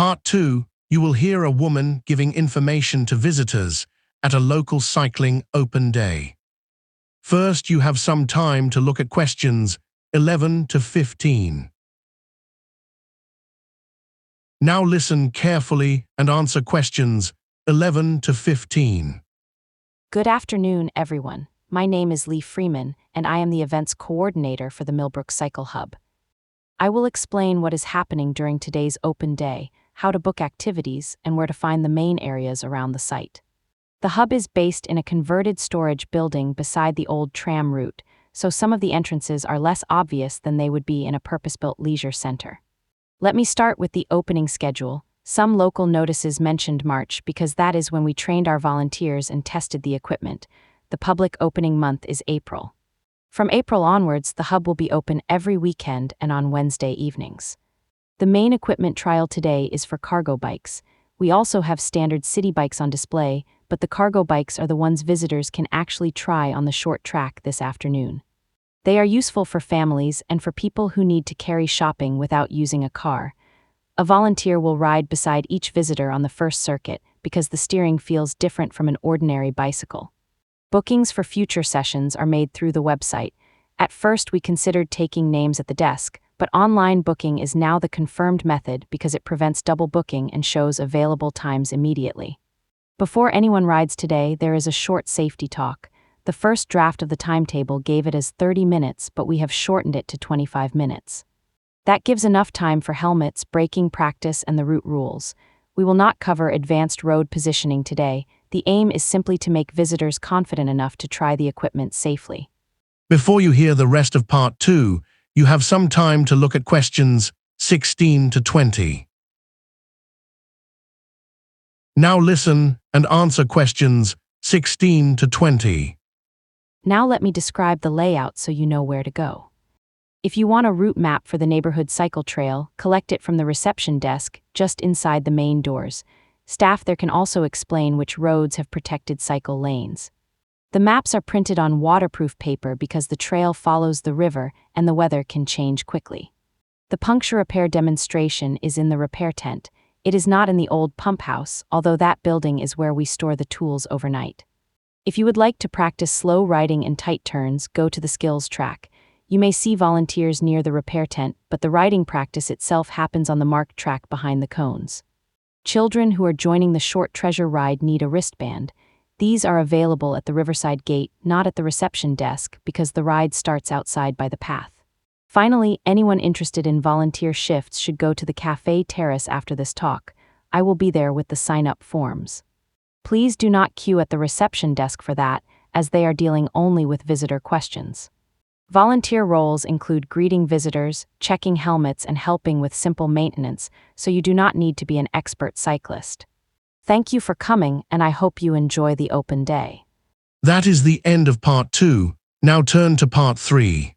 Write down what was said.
Part 2, you will hear a woman giving information to visitors at a local cycling open day. First, you have some time to look at questions 11 to 15. Now listen carefully and answer questions 11 to 15. Good afternoon, everyone. My name is Lee Freeman, and I am the events coordinator for the Millbrook Cycle Hub. I will explain what is happening during today's open day, how to book activities, and where to find the main areas around the site. The hub is based in a converted storage building beside the old tram route, so some of the entrances are less obvious than they would be in a purpose-built leisure center. Let me start with the opening schedule. Some local notices mentioned March because that is when we trained our volunteers and tested the equipment. The public opening month is April. From April onwards, the hub will be open every weekend and on Wednesday evenings. The main equipment trial today is for cargo bikes. We also have standard city bikes on display, but the cargo bikes are the ones visitors can actually try on the short track this afternoon. They are useful for families and for people who need to carry shopping without using a car. A volunteer will ride beside each visitor on the first circuit because the steering feels different from an ordinary bicycle. Bookings for future sessions are made through the website. At first, we considered taking names at the desk, but online booking is now the confirmed method because it prevents double booking and shows available times immediately. Before anyone rides today, there is a short safety talk. The first draft of the timetable gave it as 30 minutes, but we have shortened it to 25 minutes. That gives enough time for helmets, braking practice, and the route rules. We will not cover advanced road positioning today. The aim is simply to make visitors confident enough to try the equipment safely. Before you hear the rest of Part 2, you have some time to look at questions 16 to 20. Now listen and answer questions 16 to 20. Now let me describe the layout so you know where to go. If you want a route map for the neighborhood cycle trail, collect it from the reception desk just inside the main doors. Staff there can also explain which roads have protected cycle lanes. The maps are printed on waterproof paper because the trail follows the river and the weather can change quickly. The puncture repair demonstration is in the repair tent. It is not in the old pump house, although that building is where we store the tools overnight. If you would like to practice slow riding and tight turns, go to the skills track. You may see volunteers near the repair tent, but the riding practice itself happens on the marked track behind the cones. Children who are joining the short treasure ride need a wristband. These are available at the Riverside Gate, not at the reception desk, because the ride starts outside by the path. Finally, anyone interested in volunteer shifts should go to the Café Terrace after this talk. I will be there with the sign-up forms. Please do not queue at the reception desk for that, as they are dealing only with visitor questions. Volunteer roles include greeting visitors, checking helmets, and helping with simple maintenance, so you do not need to be an expert cyclist. Thank you for coming, and I hope you enjoy the open day. That is the end of Part 2. Now turn to Part 3.